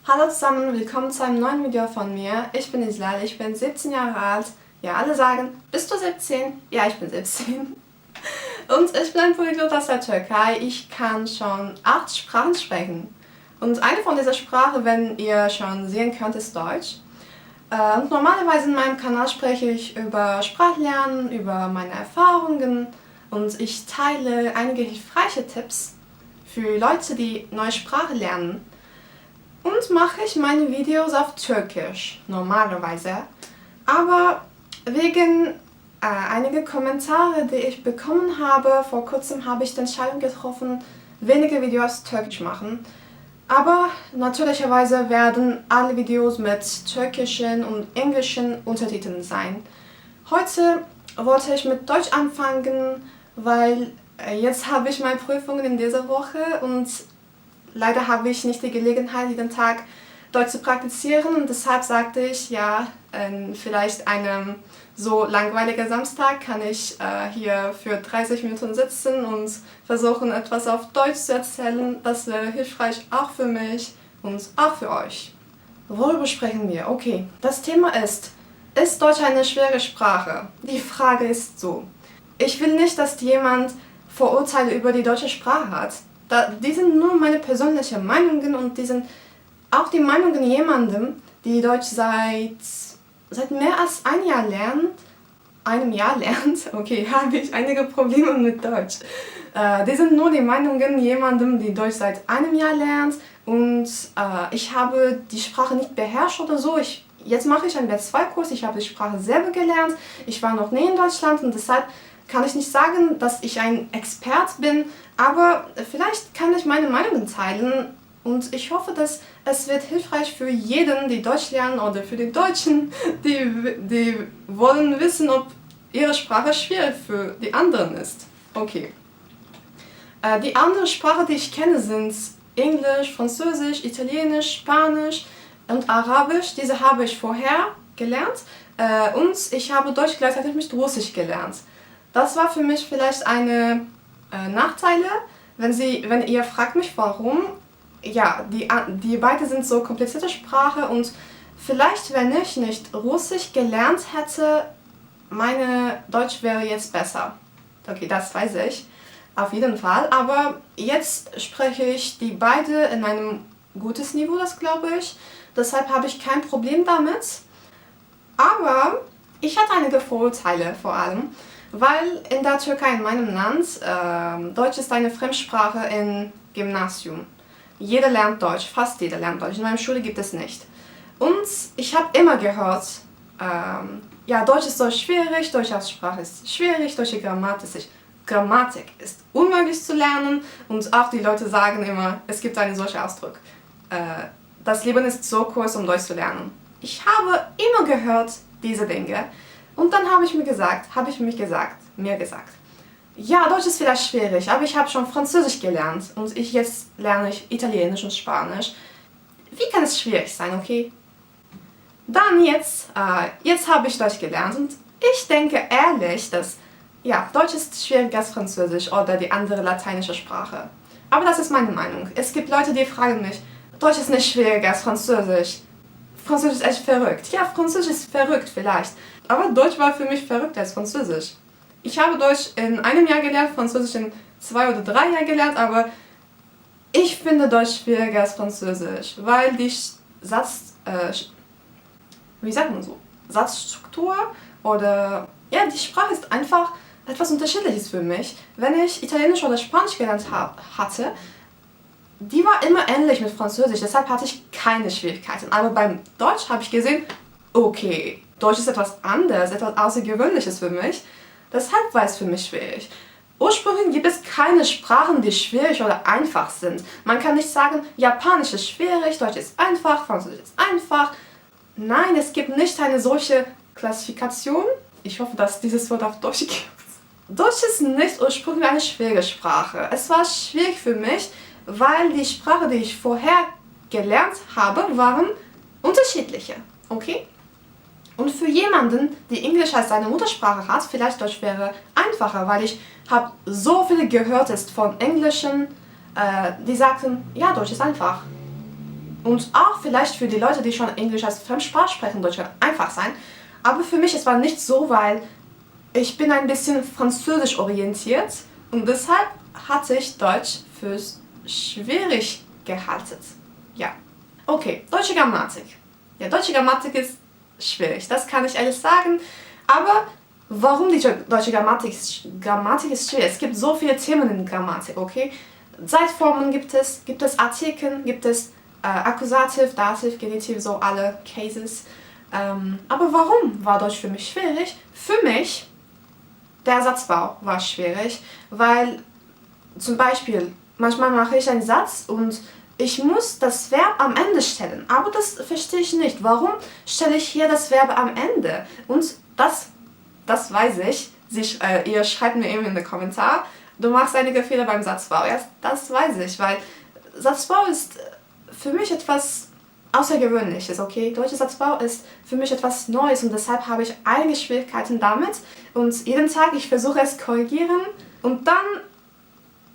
Hallo zusammen, willkommen zu einem neuen Video von mir. Ich bin Islal, ich bin 17 Jahre alt. Ja, alle sagen, bist du 17? Ja, ich bin 17. Und ich bin ein Polyglot aus der Türkei. Ich kann schon 8 Sprachen sprechen. Und eine von dieser Sprachen, wenn ihr schon sehen könnt, ist Deutsch. Und normalerweise in meinem Kanal spreche ich über Sprachlernen, über meine Erfahrungen und ich teile einige hilfreiche Tipps für Leute, die neue Sprache lernen. Und mache ich meine Videos auf Türkisch, normalerweise. Aber wegen einiger Kommentare, die ich bekommen habe, vor kurzem habe ich die Entscheidung getroffen, weniger Videos auf Türkisch machen. Aber natürlicherweise werden alle Videos mit türkischen und englischen Untertiteln sein. Heute wollte ich mit Deutsch anfangen, weil jetzt habe ich meine Prüfungen in dieser Woche und leider habe ich nicht die Gelegenheit, jeden Tag Deutsch zu praktizieren und deshalb sagte ich, ja, vielleicht einem so langweiligen Samstag kann ich hier für 30 Minuten sitzen und versuchen, etwas auf Deutsch zu erzählen. Das wäre hilfreich auch für mich und auch für euch. Worüber sprechen wir? Okay, das Thema ist Deutsch eine schwere Sprache? Die Frage ist so, ich will nicht, dass jemand Vorurteile über die deutsche Sprache hat. Die sind nur meine persönlichen Meinungen und die sind auch die Meinungen jemandem, die Deutsch seit mehr als einem Jahr lernt. Okay, habe ich einige Probleme mit Deutsch. Die sind nur die Meinungen jemandem, die Deutsch seit einem Jahr lernt und ich habe die Sprache nicht beherrscht oder so. Jetzt mache ich einen B2-Kurs, ich habe die Sprache selber gelernt, ich war noch nie in Deutschland und deshalb kann ich nicht sagen, dass ich ein Expert bin, aber vielleicht kann ich meine Meinungen teilen und ich hoffe, dass es wird hilfreich für jeden, die Deutsch lernen oder für die Deutschen, die wollen wissen, ob ihre Sprache schwierig für die anderen ist. Okay. Die anderen Sprachen, die ich kenne, sind Englisch, Französisch, Italienisch, Spanisch und Arabisch. Diese habe ich vorher gelernt und ich habe Deutsch gleichzeitig mit Russisch gelernt. Das war für mich vielleicht eine Nachteile, wenn ihr fragt mich warum. Ja, die beiden sind so komplizierte Sprache und vielleicht, wenn ich nicht Russisch gelernt hätte, meine Deutsch wäre jetzt besser. Okay, das weiß ich, auf jeden Fall. Aber jetzt spreche ich die beiden in einem gutes Niveau, das glaube ich. Deshalb habe ich kein Problem damit. Aber ich hatte einige Vorurteile vor allem. Weil in der Türkei, in meinem Land, Deutsch ist eine Fremdsprache im Gymnasium. Jeder lernt Deutsch, fast jeder lernt Deutsch. In meiner Schule gibt es nicht. Und ich habe immer gehört, ja, Deutsch ist so schwierig, deutsche Aussprache ist schwierig, deutsche Grammatik ist unmöglich zu lernen. Und auch die Leute sagen immer, es gibt einen solchen Ausdruck. Das Leben ist so kurz, um Deutsch zu lernen. Ich habe immer gehört diese Dinge. Und dann habe ich mir gesagt, ja, Deutsch ist vielleicht schwierig, aber ich habe schon Französisch gelernt und jetzt lerne ich Italienisch und Spanisch. Wie kann es schwierig sein, okay? Dann jetzt habe ich Deutsch gelernt und ich denke ehrlich, dass ja, Deutsch ist schwieriger als Französisch oder die andere lateinische Sprache. Aber das ist meine Meinung. Es gibt Leute, die fragen mich, Deutsch ist nicht schwieriger als Französisch. Französisch ist echt verrückt. Ja, Französisch ist verrückt vielleicht. Aber Deutsch war für mich verrückter als Französisch. Ich habe Deutsch in einem Jahr gelernt, Französisch in 2 oder 3 Jahren gelernt, aber ich finde Deutsch schwieriger als Französisch, weil die Satzstruktur oder ja, die Sprache ist einfach etwas Unterschiedliches für mich. Wenn ich Italienisch oder Spanisch gelernt hatte, die war immer ähnlich mit Französisch, deshalb hatte ich keine Schwierigkeiten. Aber beim Deutsch habe ich gesehen, okay, Deutsch ist etwas anderes, etwas Außergewöhnliches für mich. Deshalb war es für mich schwierig. Ursprünglich gibt es keine Sprachen, die schwierig oder einfach sind. Man kann nicht sagen, Japanisch ist schwierig, Deutsch ist einfach, Französisch ist einfach. Nein, es gibt nicht eine solche Klassifikation. Ich hoffe, dass dieses Wort auf Deutsch gibt. Deutsch ist nicht ursprünglich eine schwere Sprache. Es war schwierig für mich, weil die Sprache, die ich vorher gelernt habe, waren unterschiedliche. Okay? Und für jemanden, die Englisch als seine Muttersprache hat, vielleicht Deutsch wäre einfacher, weil ich habe so viele gehört von Englischen, die sagten, ja, Deutsch ist einfach. Und auch vielleicht für die Leute, die schon Englisch als Fremdsprache sprechen, Deutsch kann einfach sein. Aber für mich es war nicht so, weil ich bin ein bisschen französisch orientiert und deshalb hatte ich Deutsch für schwierig gehalten. Ja. Okay, deutsche Grammatik. Ja, deutsche Grammatik ist schwierig, das kann ich ehrlich sagen. Aber warum die deutsche Grammatik ist schwierig? Es gibt so viele Themen in Grammatik, okay? Zeitformen gibt es Artikel, gibt es Akkusativ, Dativ, Genitiv, so alle Cases. Aber warum war Deutsch für mich schwierig? Für mich, der Satzbau war schwierig, weil zum Beispiel, manchmal mache ich einen Satz und ich muss das Verb am Ende stellen, aber das verstehe ich nicht. Warum stelle ich hier das Verb am Ende? Und das weiß ich. Ihr schreibt mir eben in den Kommentaren, du machst einige Fehler beim Satzbau. Ja, das weiß ich, weil Satzbau ist für mich etwas Außergewöhnliches, okay? Deutscher Satzbau ist für mich etwas Neues und deshalb habe ich einige Schwierigkeiten damit. Und jeden Tag, ich versuche es korrigieren und dann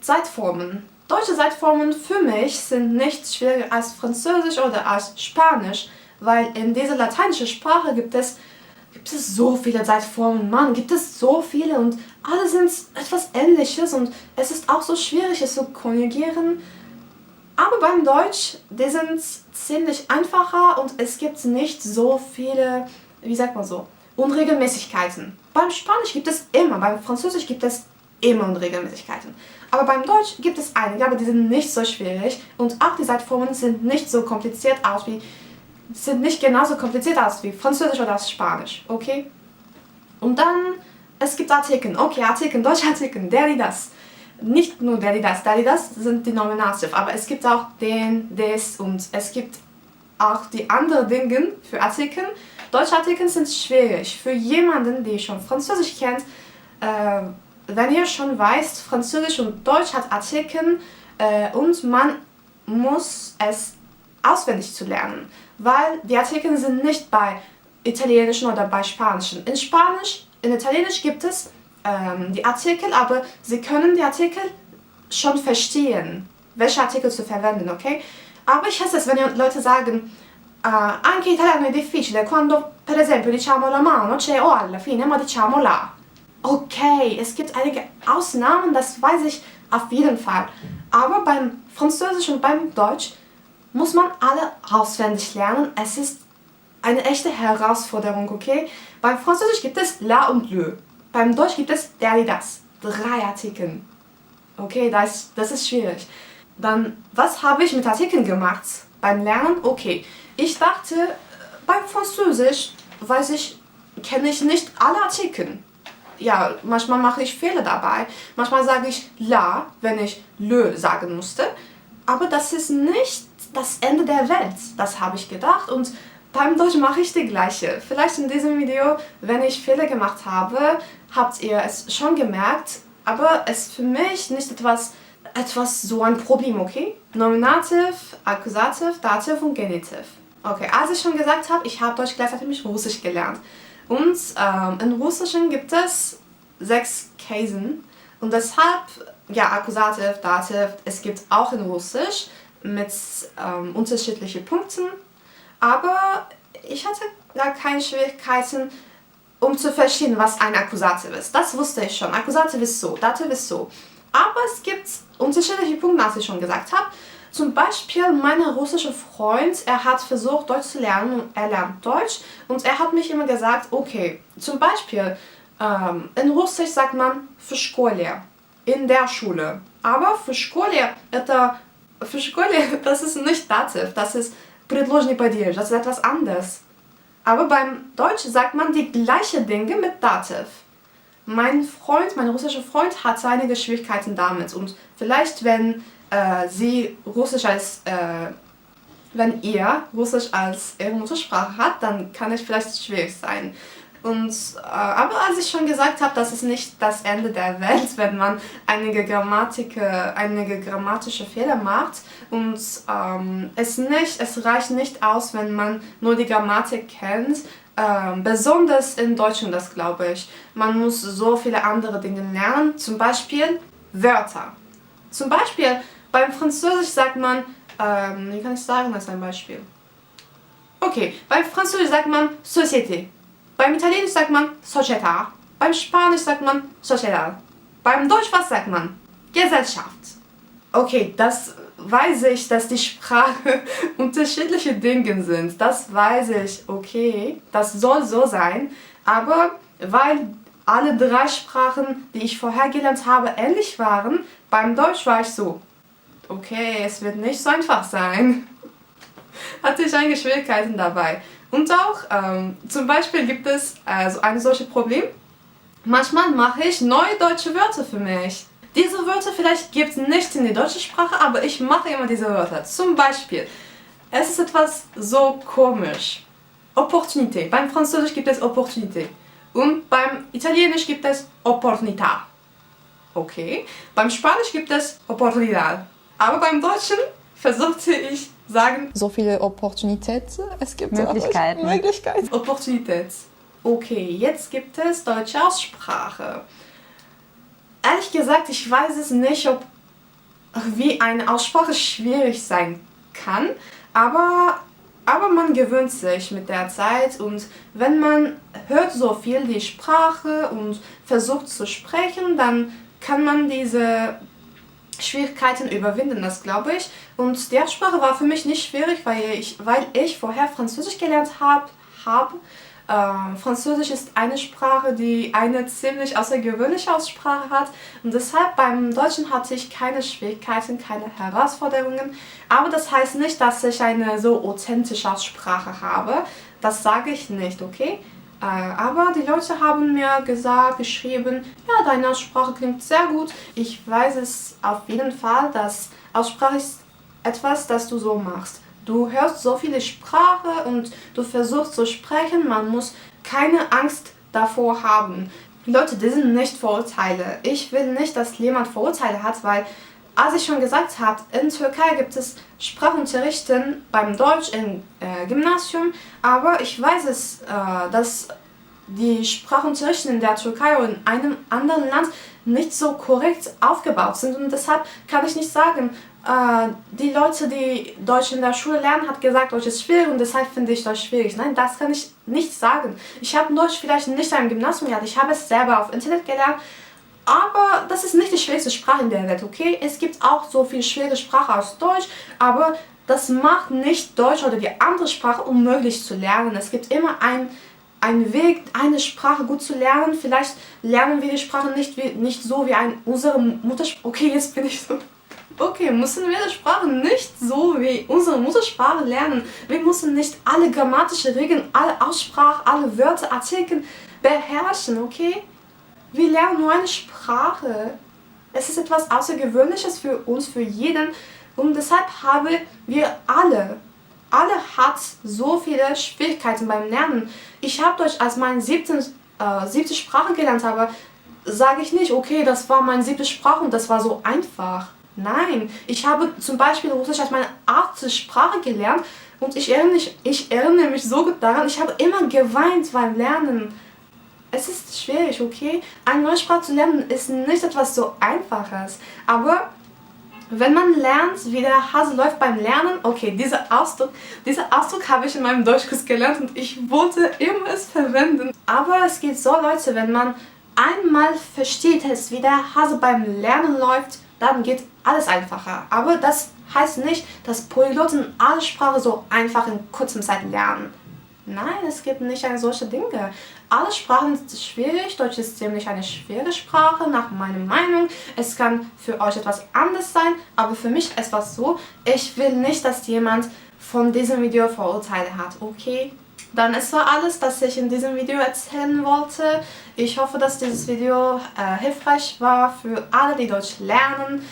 Zeitformen. Deutsche Zeitformen für mich sind nicht schwieriger als Französisch oder als Spanisch, weil in dieser lateinischen Sprache gibt es so viele Zeitformen, Mann, gibt es so viele und alle sind etwas Ähnliches und es ist auch so schwierig, es zu konjugieren. Aber beim Deutsch, die sind ziemlich einfacher und es gibt nicht so viele, wie sagt man so, Unregelmäßigkeiten. Beim Spanisch gibt es immer, beim Französisch gibt es immer Unregelmäßigkeiten. Aber beim Deutsch gibt es einige, aber die sind nicht so schwierig und auch die Zeitformen sind nicht genauso kompliziert aus wie Französisch oder Spanisch, okay? Und dann, es gibt Artikel, okay, Artikel, deutsche Artikel, der, die, das. Nicht nur der, die, das sind die Nominativ, aber es gibt auch den, des und es gibt auch die anderen Dinge für Artikel. Deutsche Artikel sind schwierig. Für jemanden, der schon Französisch kennt, wenn ihr schon weißt, Französisch und Deutsch hat Artikel und man muss es auswendig zu lernen, weil die Artikel sind nicht bei Italienischen oder bei Spanischen. In Italienisch gibt es die Artikel, aber Sie können die Artikel schon verstehen, welche Artikel zu verwenden, okay? Aber ich hasse es, wenn Leute sagen, anche italiano è difficile, quando per esempio diciamo la mano c'è o alla fine, ma diciamo la. Okay, es gibt einige Ausnahmen, das weiß ich auf jeden Fall. Aber beim Französisch und beim Deutsch muss man alle auswendig lernen. Es ist eine echte Herausforderung, okay? Beim Französisch gibt es la und le. Beim Deutsch gibt es der, die, das. 3 Artikel. Okay, das ist schwierig. Dann, was habe ich mit Artikeln gemacht beim Lernen? Okay, ich dachte, beim Französisch kenne ich nicht alle Artikel. Ja, manchmal mache ich Fehler dabei. Manchmal sage ich la, wenn ich le sagen musste. Aber das ist nicht das Ende der Welt. Das habe ich gedacht und beim Deutsch mache ich die gleiche. Vielleicht in diesem Video, wenn ich Fehler gemacht habe, habt ihr es schon gemerkt, aber es ist für mich nicht etwas so ein Problem, okay? Nominativ, Akkusativ, Dativ und Genitiv. Okay, als ich schon gesagt habe, ich habe Deutsch gleichzeitig mit Russisch gelernt. Und in Russischen gibt es 6 Casen und deshalb, ja, Akkusativ, Dativ, es gibt auch in Russisch mit unterschiedlichen Punkten. Aber ich hatte gar keine Schwierigkeiten, um zu verstehen, was ein Akkusativ ist. Das wusste ich schon. Akkusativ ist so, Dativ ist so. Aber es gibt unterschiedliche Punkte, was ich schon gesagt habe. Zum Beispiel mein russischer Freund, er hat versucht Deutsch zu lernen und er lernt Deutsch. Und er hat mich immer gesagt, okay, zum Beispiel in Russisch sagt man в школе, in der Schule. Aber в школе, das ist nicht Dativ, das ist предложный падеж, das ist etwas anderes. Aber beim Deutsch sagt man die gleichen Dinge mit Dativ. Mein russischer Freund hat einige Schwierigkeiten damit und vielleicht wenn ihr Russisch als ihre Muttersprache habt, dann kann es vielleicht schwierig sein. Aber als ich schon gesagt habe, das ist nicht das Ende der Welt, wenn man einige grammatische Fehler macht und es reicht nicht aus, wenn man nur die Grammatik kennt, besonders in Deutschland, das glaube ich. Man muss so viele andere Dinge lernen, zum Beispiel Wörter. Zum Beispiel beim Französisch sagt man Wie kann ich sagen, das ist ein Beispiel? Okay, beim Französisch sagt man Société. Beim Italienisch sagt man Società. Beim Spanisch sagt man Sociedad. Beim Deutsch, was sagt man? Gesellschaft. Okay, das weiß ich, dass die Sprache unterschiedliche Dinge sind. Das weiß ich, okay, das soll so sein. Aber weil alle 3 Sprachen, die ich vorher gelernt habe, ähnlich waren, beim Deutsch war ich so, okay, es wird nicht so einfach sein. Hatte ich einige Schwierigkeiten dabei. Und auch, zum Beispiel gibt es so ein solches Problem. Manchmal mache ich neue deutsche Wörter für mich. Diese Wörter vielleicht gibt es nicht in die deutsche Sprache, aber ich mache immer diese Wörter. Zum Beispiel, es ist etwas so komisch. Opportunité. Beim Französisch gibt es Opportunité. Und beim Italienisch gibt es Opportunità. Okay. Beim Spanisch gibt es Oportunidad. Aber beim Deutschen versuchte ich sagen... So viele Opportunitäten, es gibt Möglichkeiten. Möglichkeiten. Opportunität. Okay, jetzt gibt es deutsche Aussprache. Ehrlich gesagt, ich weiß es nicht, wie eine Aussprache schwierig sein kann, aber man gewöhnt sich mit der Zeit und wenn man hört so viel die Sprache und versucht zu sprechen, dann kann man diese Schwierigkeiten überwinden, das glaube ich. Und die Aussprache war für mich nicht schwierig, weil ich vorher Französisch gelernt habe. Französisch ist eine Sprache, die eine ziemlich außergewöhnliche Aussprache hat und deshalb beim Deutschen hatte ich keine Schwierigkeiten, keine Herausforderungen. Aber das heißt nicht, dass ich eine so authentische Aussprache habe. Das sage ich nicht, okay? Aber die Leute haben mir geschrieben, ja, deine Aussprache klingt sehr gut. Ich weiß es auf jeden Fall, dass Aussprache ist etwas, das du so machst. Du hörst so viele Sprachen und du versuchst zu sprechen, man muss keine Angst davor haben. Leute, das sind nicht Vorurteile. Ich will nicht, dass jemand Vorurteile hat, weil, als ich schon gesagt habe, in Türkei gibt es Sprachunterrichten beim Deutsch im Gymnasium, aber ich weiß es, dass die Sprachunterrichten in der Türkei oder in einem anderen Land nicht so korrekt aufgebaut sind und deshalb kann ich nicht sagen, die Leute, die Deutsch in der Schule lernen, hat gesagt, Deutsch ist schwierig und deshalb finde ich Deutsch schwierig. Nein, das kann ich nicht sagen. Ich habe Deutsch vielleicht nicht im Gymnasium gelernt, ich habe es selber auf Internet gelernt, aber das ist nicht die schwierigste Sprache in der Welt, okay? Es gibt auch so viel schwere Sprache als Deutsch, aber das macht nicht Deutsch oder die andere Sprache unmöglich zu lernen. Es gibt immer einen Weg, eine Sprache gut zu lernen. Vielleicht lernen wir die Sprache nicht so wie unsere Muttersprache. Okay, jetzt bin ich so... Okay, müssen wir die Sprache nicht so wie unsere Muttersprache lernen. Wir müssen nicht alle grammatische Regeln, alle Aussprache, alle Wörter, Artikel beherrschen, okay? Wir lernen nur eine Sprache. Es ist etwas Außergewöhnliches für uns, für jeden. Und deshalb haben wir alle hat so viele Schwierigkeiten beim Lernen. Ich habe Deutsch als meine siebte Sprache gelernt, aber sage ich nicht, okay, das war meine 7. Sprache und das war so einfach. Nein, ich habe zum Beispiel Russisch als meine 8. Sprache gelernt und ich erinnere mich so gut daran, ich habe immer geweint beim Lernen. Es ist schwierig, okay? Eine neue Sprache zu lernen ist nicht etwas so Einfaches, aber wenn man lernt, wie der Hase läuft beimLernen, okay, dieser Ausdruck habe ich in meinem Deutschkurs gelernt und ich wollte immer es verwenden. Aber es geht so, Leute, wenn man einmal versteht, wie der Hase beim Lernen läuft, dann geht alles einfacher. Aber das heißt nicht, dass Polyglotten alle Sprachen so einfach in kurzer Zeit lernen. Nein, es gibt nicht solche Dinge. Alle Sprachen sind schwierig. Deutsch ist ziemlich eine schwere Sprache, nach meiner Meinung. Es kann für euch etwas anders sein, aber für mich ist es so, ich will nicht, dass jemand von diesem Video Vorurteile hat, okay? Dann es war alles, was ich in diesem Video erzählen wollte. Ich hoffe, dass dieses Video hilfreich war für alle, die Deutsch lernen.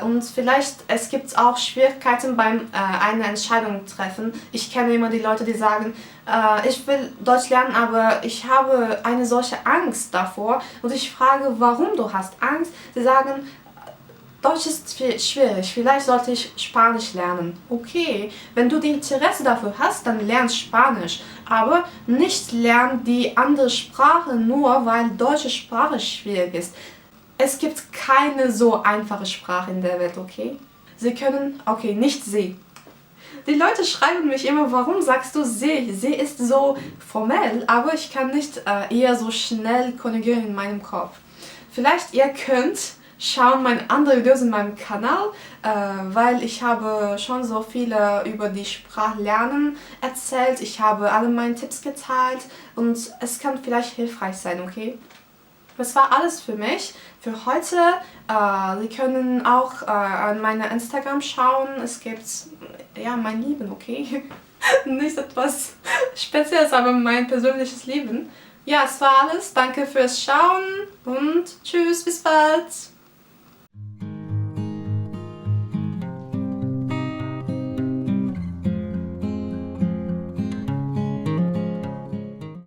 Und vielleicht es gibt auch Schwierigkeiten beim eine Entscheidung treffen. Ich kenne immer die Leute, die sagen, ich will Deutsch lernen, aber ich habe eine solche Angst davor. Und ich frage, warum du hast Angst? Sie sagen, Deutsch ist schwierig, vielleicht sollte ich Spanisch lernen. Okay, wenn du die Interesse dafür hast, dann lern Spanisch. Aber nicht lern die andere Sprache nur, weil deutsche Sprache schwierig ist. Es gibt keine so einfache Sprache in der Welt, okay? Sie können, okay, nicht sie. Die Leute schreiben mich immer, warum sagst du sie? Sie ist so formell, aber ich kann nicht eher so schnell konjugieren in meinem Kopf. Vielleicht ihr könnt schauen meine anderen Videos in meinem Kanal, weil ich habe schon so viele über die Sprachlernen erzählt. Ich habe alle meine Tipps geteilt und es kann vielleicht hilfreich sein, okay? Das war alles für mich, für heute. Sie können auch an meine Instagram schauen. Es gibt, ja, mein Leben, okay? Nicht etwas Spezielles, aber mein persönliches Leben. Ja, es war alles. Danke fürs Schauen und tschüss, bis bald.